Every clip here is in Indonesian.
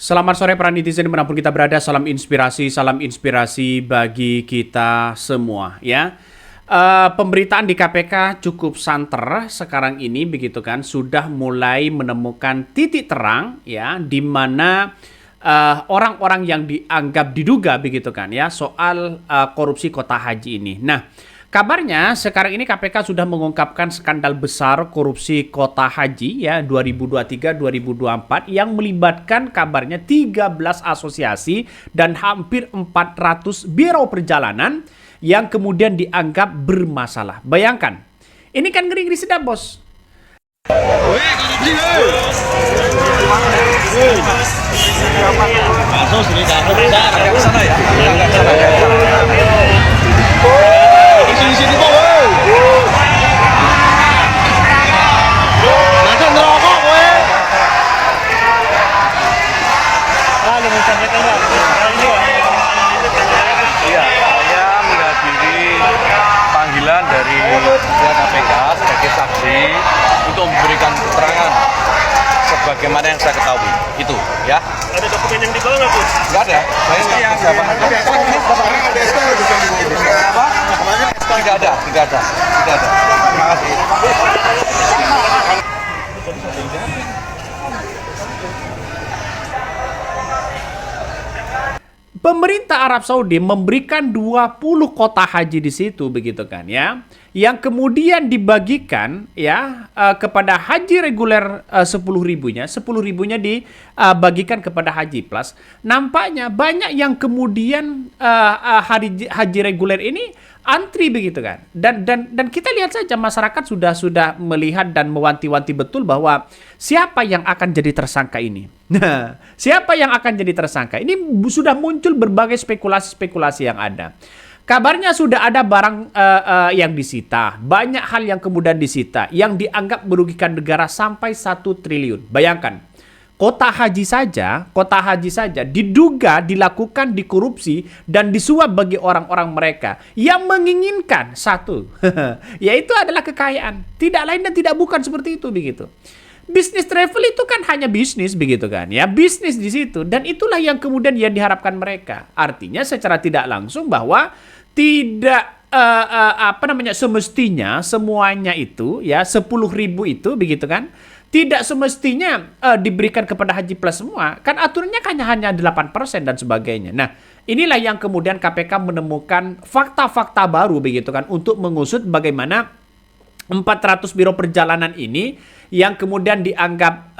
Selamat sore para netizen dimanapun kita berada, salam inspirasi bagi kita semua ya. Pemberitaan di KPK cukup santer sekarang ini begitu kan, sudah mulai menemukan titik terang ya, di mana orang-orang yang dianggap diduga begitu kan ya soal korupsi kota haji ini. Nah, kabarnya sekarang ini KPK sudah mengungkapkan skandal besar korupsi kota haji ya 2023-2024 yang melibatkan kabarnya 13 asosiasi dan hampir 400 biro perjalanan yang kemudian dianggap bermasalah. Bayangkan, ini kan ngeri-ngeri sedap, bos. Panggilan dari KPK sebagai saksi untuk memberikan keterangan sebagaimana yang saya ketahui itu ya. Ada dokumen yang dibawa nggak, Bos? Nggak ada. Saya yang siapa? Tidak ada. Terima kasih. Pemerintah Arab Saudi memberikan 20 kota haji di situ begitu kan ya, yang kemudian dibagikan ya kepada haji reguler 10.000-nya dibagikan kepada haji plus. Nampaknya banyak yang kemudian haji reguler ini antri begitu kan, dan kita lihat saja masyarakat sudah melihat dan mewanti-wanti betul bahwa siapa yang akan jadi tersangka ini. Nah, siapa yang akan jadi tersangka ini sudah muncul berbagai spekulasi yang ada. Kabarnya sudah ada barang yang disita, banyak hal yang kemudian disita yang dianggap merugikan negara sampai 1 triliun. Bayangkan, kota haji saja diduga dilakukan dikorupsi dan disuap bagi orang-orang mereka yang menginginkan satu, yaitu adalah kekayaan. Tidak lain dan tidak bukan seperti itu begitu. Bisnis travel itu kan hanya bisnis begitu kan ya, bisnis di situ, dan itulah yang kemudian yang diharapkan mereka. Artinya secara tidak langsung bahwa tidak semestinya semuanya itu ya 10.000 itu begitu kan, tidak semestinya diberikan kepada haji plus semua. Kan aturannya hanya 8% dan sebagainya. Nah, inilah yang kemudian KPK menemukan fakta-fakta baru begitu kan untuk mengusut bagaimana 400 biro perjalanan ini yang kemudian dianggap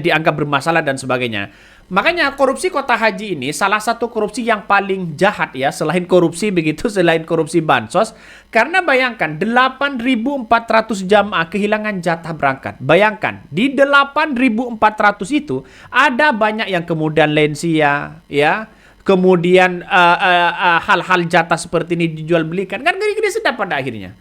dianggap bermasalah dan sebagainya. Makanya korupsi kota haji ini salah satu korupsi yang paling jahat ya, selain korupsi bansos, karena bayangkan 8.400 jamaah kehilangan jatah berangkat. Bayangkan di 8.400 itu ada banyak yang kemudian lansia ya, kemudian hal-hal jatah seperti ini dijual belikan, kan gede-gede sedap pada akhirnya.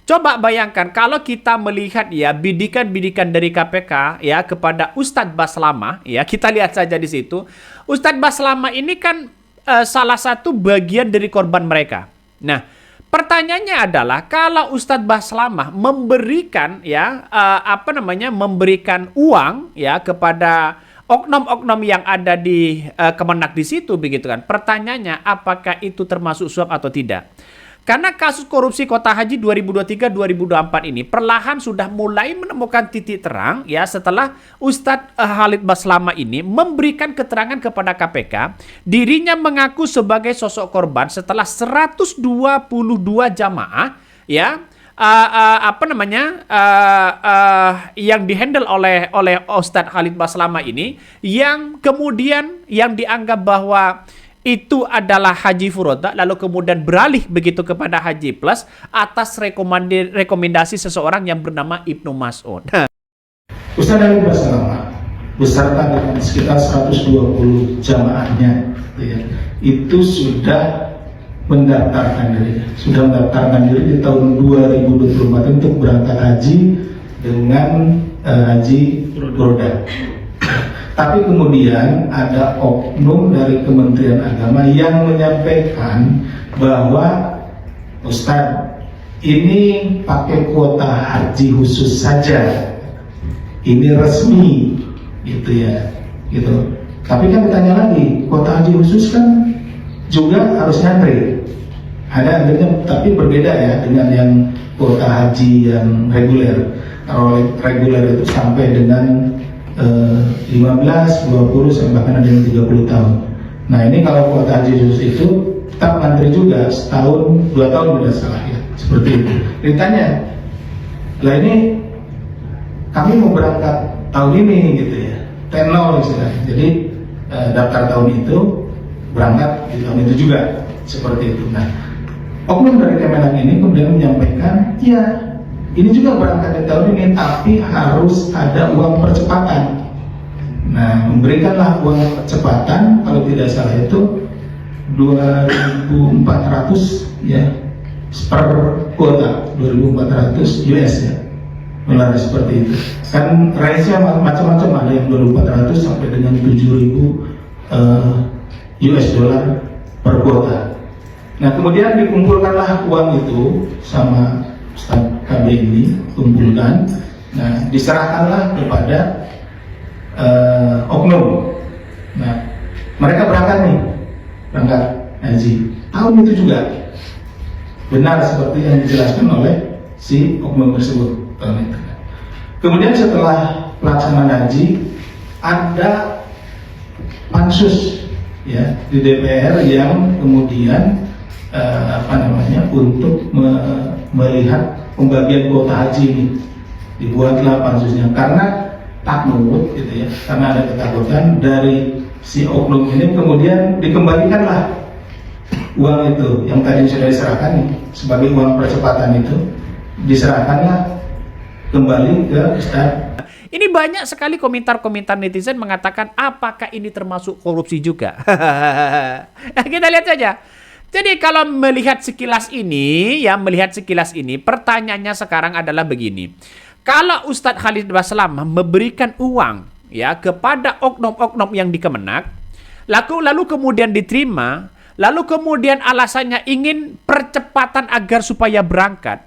Coba bayangkan kalau kita melihat ya bidikan-bidikan dari KPK ya kepada Ustadz Baslama ya, kita lihat saja di situ. Ustadz Baslama ini kan salah satu bagian dari korban mereka. Nah, pertanyaannya adalah kalau Ustadz Baslama memberikan ya memberikan uang ya kepada oknum-oknum yang ada di Kemenak di situ begitu kan. Pertanyaannya apakah itu termasuk suap atau tidak? Karena kasus korupsi kota haji 2023-2024 ini perlahan sudah mulai menemukan titik terang ya setelah Ustadz Khalid Baslama ini memberikan keterangan kepada KPK, dirinya mengaku sebagai sosok korban setelah 122 jamaah ya yang dihandle oleh Ustadz Khalid Baslama ini, yang kemudian yang dianggap bahwa itu adalah haji furoda, lalu kemudian beralih begitu kepada haji plus atas rekomendasi seseorang yang bernama Ibnu Mas'ud. Ustadz Khalid Baslama beserta dengan sekitar 120 jamaahnya itu sudah mendaftarkan diri di tahun 2024 untuk berangkat haji dengan haji furoda. Tapi kemudian ada oknum dari Kementerian Agama yang menyampaikan bahwa Ustadz, ini pakai kuota haji khusus saja, ini resmi gitu ya, gitu. Tapi kan ditanya lagi, kuota haji khusus kan juga harus ngantri. Ada antrinya, tapi berbeda ya dengan yang kuota haji yang reguler. Kalau reguler itu sampai dengan 15, 20, sampai bahkan ada yang 30 tahun. Nah ini kalau kuota haji khusus itu tetap ngantri juga setahun, 2 tahun tidak salah ya, seperti itu. Ditanya, lah ini kami mau berangkat tahun ini gitu ya, tenor istilahnya. Jadi daftar tahun itu, berangkat di tahun itu juga, seperti itu. Nah, oknum dari Kemenag ini kemudian menyampaikan, ya ini juga berangkat di tahun ini, tapi harus ada uang percepatan. Nah, memberikanlah uang percepatan, kalau tidak salah itu 2.400 ya per kuota, 2.400 US ya, dolar seperti itu. Kan range-nya macam-macam, ada yang 2.400 sampai dengan 7.000 US dollar per kuota. Nah kemudian dikumpulkanlah uang itu sama Ustaz KB ini, kumpulkan. Nah diserahkanlah kepada oknum. Nah mereka berangkat haji tahun itu juga, benar seperti yang dijelaskan oleh si oknum tersebut tahun itu. Kemudian setelah pelaksanaan haji ada pansus ya di DPR yang kemudian untuk melihat pembagian kuota haji ini. Dibuatlah pansusnya karena takut gitu ya, karena ada ketakutan dari si oknum ini, kemudian dikembalikanlah uang itu yang tadi sudah diserahkan sebagai uang percepatan itu, diserahkanlah kembali ke Ustaz. Ini banyak sekali komentar-komentar netizen mengatakan apakah ini termasuk korupsi juga. Kita lihat saja. Jadi kalau melihat sekilas ini, pertanyaannya sekarang adalah begini. Kalau Ustadz Khalid Basalamah memberikan uang ya kepada oknum-oknum yang di Kemenag, lalu kemudian diterima, lalu kemudian alasannya ingin percepatan agar supaya berangkat,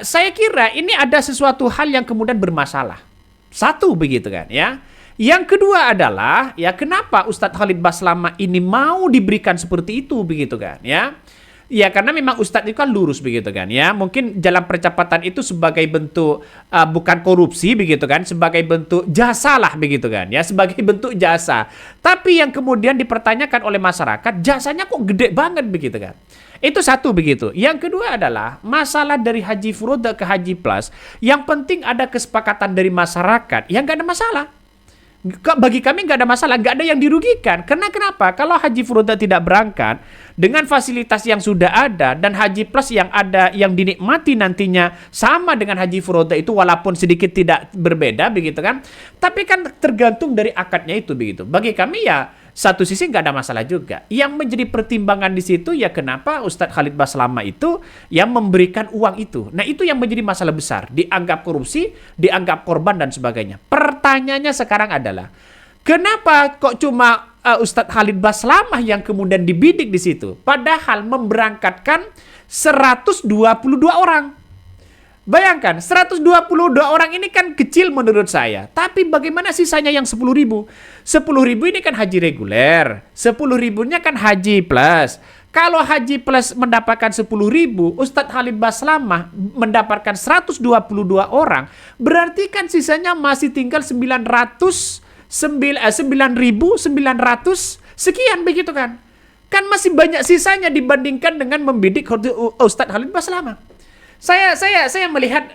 saya kira ini ada sesuatu hal yang kemudian bermasalah. Satu begitu kan ya. Yang kedua adalah ya kenapa Ustadz Khalid Basalamah ini mau diberikan seperti itu begitu kan ya. Ya karena memang Ustadz itu kan lurus begitu kan ya. Mungkin jalan percepatan itu sebagai bentuk bukan korupsi begitu kan, sebagai bentuk jasa lah begitu kan ya, sebagai bentuk jasa. Tapi yang kemudian dipertanyakan oleh masyarakat, jasanya kok gede banget begitu kan. Itu satu begitu. Yang kedua adalah masalah dari haji furoda ke haji plus. Yang penting ada kesepakatan dari masyarakat. Yang nggak ada masalah. Bagi kami nggak ada masalah, nggak ada yang dirugikan. Karena kenapa? Kalau haji furoda tidak berangkat dengan fasilitas yang sudah ada dan haji plus yang ada yang dinikmati nantinya sama dengan haji furoda itu walaupun sedikit tidak berbeda begitu kan. Tapi kan tergantung dari akadnya itu begitu. Bagi kami ya satu sisi nggak ada masalah juga. Yang menjadi pertimbangan di situ ya kenapa Ustadz Khalid Basalamah itu yang memberikan uang itu. Nah itu yang menjadi masalah besar. Dianggap korupsi, dianggap korban dan sebagainya. Pertanyaannya sekarang adalah kenapa kok cuma Ustadz Khalid Basalamah yang kemudian dibidik di situ? Padahal memberangkatkan 122 orang. Bayangkan, 122 orang ini kan kecil menurut saya. Tapi bagaimana sisanya yang 10.000? 10.000 ini kan haji reguler. 10.000-nya kan haji plus. Kalau haji plus mendapatkan 10.000, Ustadz Khalid Basalamah mendapatkan 122 orang. Berarti kan sisanya masih tinggal 900 9.900 sekian begitu kan. Kan masih banyak sisanya dibandingkan dengan membidik Ustadz Khalid Basalamah. Saya melihat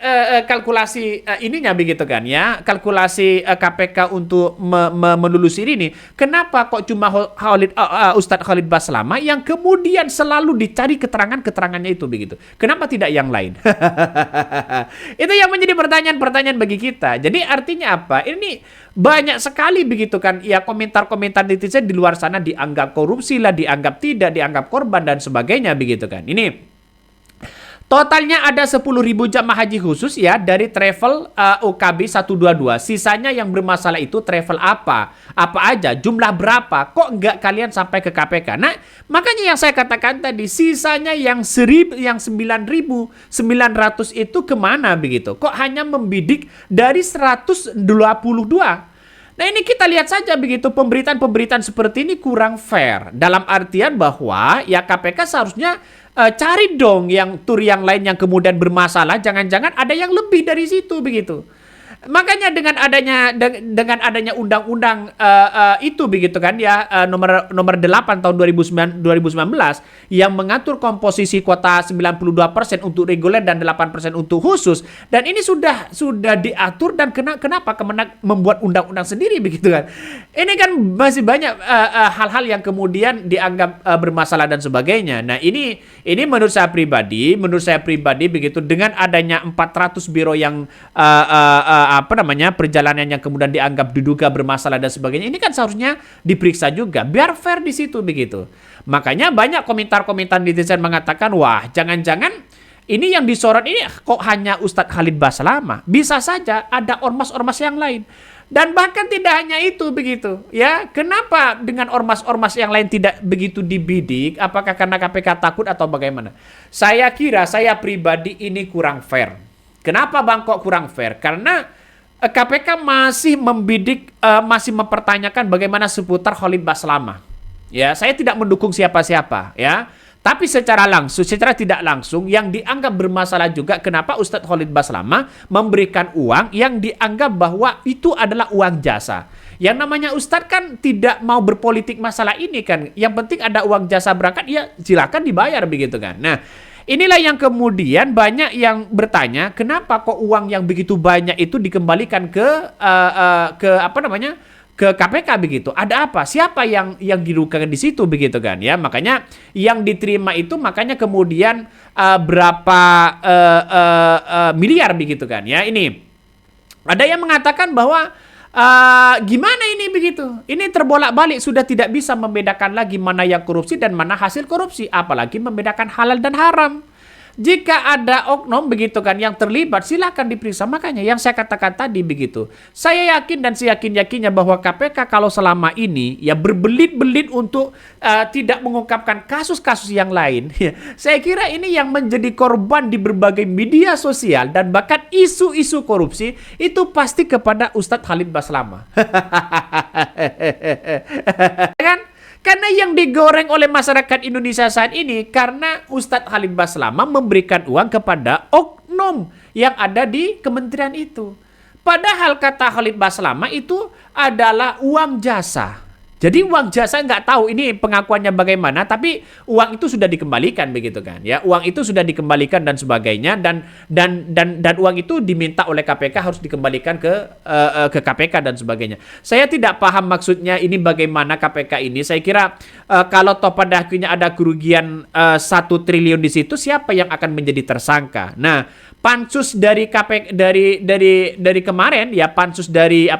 kalkulasi ininya begitu kan ya, kalkulasi KPK untuk menelusuri ini. Kenapa kok cuma Ustadz Khalid Basalamah yang kemudian selalu dicari keterangannya itu begitu? Kenapa tidak yang lain? Itu yang menjadi pertanyaan-pertanyaan bagi kita. Jadi artinya apa? Ini banyak sekali begitu kan ya, komentar-komentar netizen di luar sana dianggap korupsi lah, dianggap tidak, dianggap korban dan sebagainya begitu kan. Ini totalnya ada 10.000 jamaah haji khusus ya dari travel UKB 122. Sisanya yang bermasalah itu travel apa aja, jumlah berapa, kok nggak kalian sampai ke KPK. Nah makanya yang saya katakan tadi, sisanya yang 9.900 itu kemana begitu, kok hanya membidik dari 122. Nah ini kita lihat saja begitu pemberitaan-pemberitaan seperti ini kurang fair. Dalam artian bahwa ya KPK seharusnya cari dong yang tur yang lain yang kemudian bermasalah. Jangan-jangan ada yang lebih dari situ begitu. Makanya dengan adanya undang-undang itu begitu kan ya nomor 8 tahun 2019 yang mengatur komposisi kuota 92% untuk reguler dan 8% untuk khusus, dan ini sudah diatur, dan kenapa Kemenak membuat undang-undang sendiri begitu kan. Ini kan masih banyak hal-hal yang kemudian dianggap bermasalah dan sebagainya. Nah, ini menurut saya pribadi begitu, dengan adanya 400 biro yang perjalanan yang kemudian dianggap diduga bermasalah dan sebagainya, ini kan seharusnya diperiksa juga biar fair di situ begitu. Makanya banyak komentar-komentar netizen mengatakan, wah jangan-jangan ini yang disorot ini kok hanya Ustadz Khalid Baslama, bisa saja ada ormas-ormas yang lain. Dan bahkan tidak hanya itu begitu ya. Kenapa dengan ormas-ormas yang lain tidak begitu dibidik? Apakah karena KPK takut atau bagaimana? Saya kira, saya pribadi ini kurang fair. Kenapa Bang kok kurang fair? Karena KPK masih membidik, masih mempertanyakan bagaimana seputar Khalid Baslama. Ya, saya tidak mendukung siapa-siapa, ya. Tapi secara tidak langsung, yang dianggap bermasalah juga kenapa Ustadz Khalid Baslama memberikan uang yang dianggap bahwa itu adalah uang jasa. Yang namanya Ustadz kan tidak mau berpolitik masalah ini kan. Yang penting ada uang jasa berangkat, ya silakan dibayar begitu kan. Nah, inilah yang kemudian banyak yang bertanya, kenapa kok uang yang begitu banyak itu dikembalikan ke KPK begitu? Ada apa? Siapa yang dirugikan di situ begitu kan? Ya, makanya yang diterima itu makanya kemudian berapa miliar begitu kan? Ya, ini ada yang mengatakan bahwa gimana ini begitu? Ini terbolak-balik, sudah tidak bisa membedakan lagi mana yang korupsi dan mana hasil korupsi, apalagi membedakan halal dan haram. Jika ada oknum begitu kan yang terlibat, silakan diperiksa. Makanya yang saya katakan tadi begitu. Saya yakin dan seyakin-yakinnya bahwa KPK kalau selama ini ya berbelit-belit untuk tidak mengungkapkan kasus-kasus yang lain, ya, saya kira ini yang menjadi korban di berbagai media sosial dan bahkan isu-isu korupsi itu pasti kepada Ustadz Khalid Baslama. Kan? Karena yang digoreng oleh masyarakat Indonesia saat ini karena Ustadz Khalid Baslama memberikan uang kepada oknum yang ada di kementerian itu. Padahal kata Khalid Baslama itu adalah uang jasa. Jadi uang jasa nggak tahu ini pengakuannya bagaimana, tapi uang itu sudah dikembalikan begitu kan? Ya, uang itu sudah dikembalikan dan sebagainya, dan uang itu diminta oleh KPK harus dikembalikan ke KPK dan sebagainya. Saya tidak paham maksudnya ini bagaimana KPK ini. Saya kira kalau toh pada akhirnya ada kerugian 1 triliun di situ, siapa yang akan menjadi tersangka? Nah, pansus dari KPK dari kemarin ya, pansus dari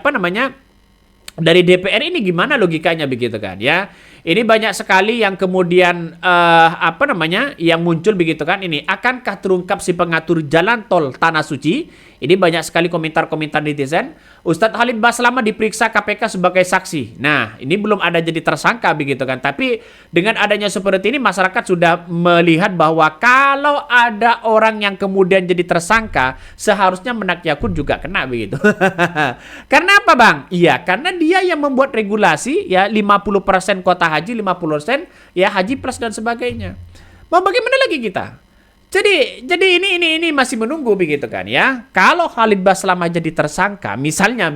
dari DPR ini gimana logikanya begitu kan ya. Ini banyak sekali yang kemudian yang muncul begitu kan. Ini akankah terungkap si pengatur jalan tol Tanah Suci? Ini banyak sekali komentar-komentar netizen. Ustadz Khalid Baslama diperiksa KPK sebagai saksi. Nah, ini belum ada jadi tersangka begitu kan. Tapi dengan adanya seperti ini, masyarakat sudah melihat bahwa kalau ada orang yang kemudian jadi tersangka, seharusnya Menak Yakut juga kena begitu. Karena apa Bang? Iya, karena dia yang membuat regulasi ya 50% kuota haji, 50% ya haji plus dan sebagainya. Mau bagaimana lagi kita? Jadi ini masih menunggu begitu kan ya. Kalau Khalid Baslama jadi tersangka, misalnya,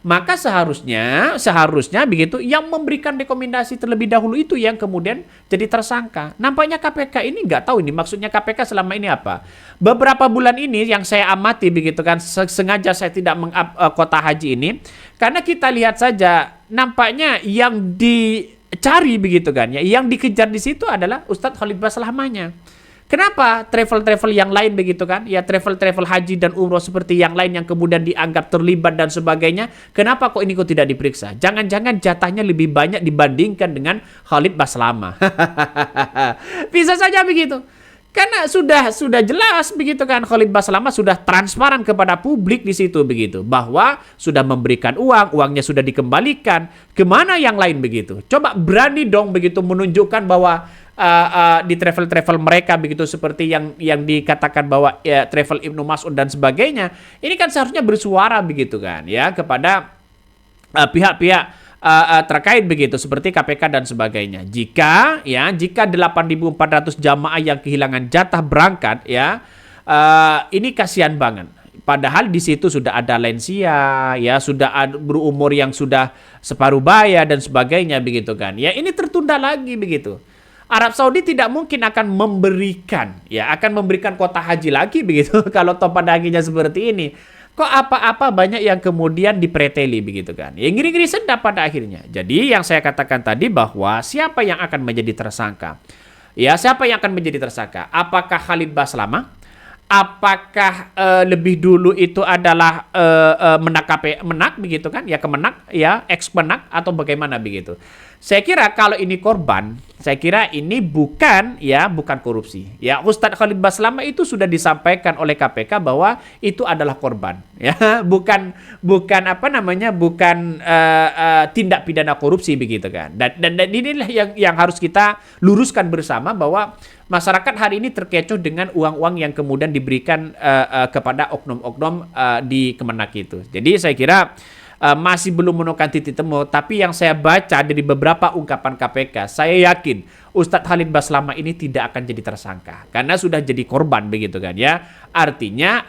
maka seharusnya begitu yang memberikan rekomendasi terlebih dahulu itu yang kemudian jadi tersangka. Nampaknya KPK ini nggak tahu ini maksudnya KPK selama ini apa. Beberapa bulan ini yang saya amati begitu kan, sengaja saya tidak meng-up kuota haji ini karena kita lihat saja nampaknya yang dicari begitu kan ya, yang dikejar di situ adalah Ustadz Khalid Baslamanya. Kenapa travel-travel yang lain begitu kan? Ya travel-travel haji dan umroh seperti yang lain yang kemudian dianggap terlibat dan sebagainya. Kenapa kok ini tidak diperiksa? Jangan-jangan jatahnya lebih banyak dibandingkan dengan Khalid Baslama. Bisa saja begitu. Karena sudah jelas begitu kan, Khalid Baslama sudah transparan kepada publik di situ begitu, bahwa sudah memberikan uangnya sudah dikembalikan. Kemana yang lain begitu? Coba berani dong begitu menunjukkan bahwa di travel mereka begitu seperti yang dikatakan bahwa ya, travel Ibnu Mas'ud dan sebagainya. Ini kan seharusnya bersuara begitu kan ya kepada pihak-pihak terkait begitu seperti KPK dan sebagainya. Jika 8.400 jamaah yang kehilangan jatah berangkat ini kasihan banget. Padahal di situ sudah ada lansia, ya sudah berumur yang sudah separuh baya dan sebagainya begitu kan. Ya ini tertunda lagi begitu. Arab Saudi tidak mungkin akan memberikan kuota haji lagi begitu kalau toh pada akhirnya seperti ini. Kok apa-apa banyak yang kemudian dipreteli begitu kan. Ya ngiri-ngiri sedap pada akhirnya. Jadi yang saya katakan tadi bahwa siapa yang akan menjadi tersangka? Ya siapa yang akan menjadi tersangka? Apakah Khalid Baslama? Apakah lebih dulu itu adalah Menak begitu kan? Ya Kemenak, ya ex-Menak atau bagaimana begitu? Saya kira kalau ini korban, saya kira ini bukan korupsi. Ya Ustadz Khalid Baslama itu sudah disampaikan oleh KPK bahwa itu adalah korban. Ya bukan tindak pidana korupsi begitu kan. Dan inilah yang harus kita luruskan bersama bahwa masyarakat hari ini terkecoh dengan uang-uang yang kemudian diberikan kepada oknum-oknum di Kemenak itu. Jadi saya kira masih belum menemukan titik temu, tapi yang saya baca dari beberapa ungkapan KPK, saya yakin Ustadz Khalid Baslama ini tidak akan jadi tersangka karena sudah jadi korban begitu kan ya. Artinya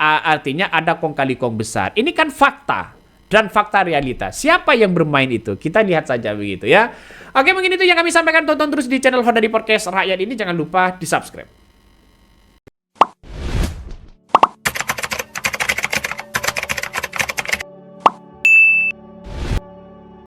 ada kong kali kong besar. Ini kan fakta dan fakta realita. Siapa yang bermain itu? Kita lihat saja begitu ya. Oke, mungkin itu yang kami sampaikan. Tonton terus di channel Honda di Podcast Rakyat ini. Jangan lupa di-subscribe.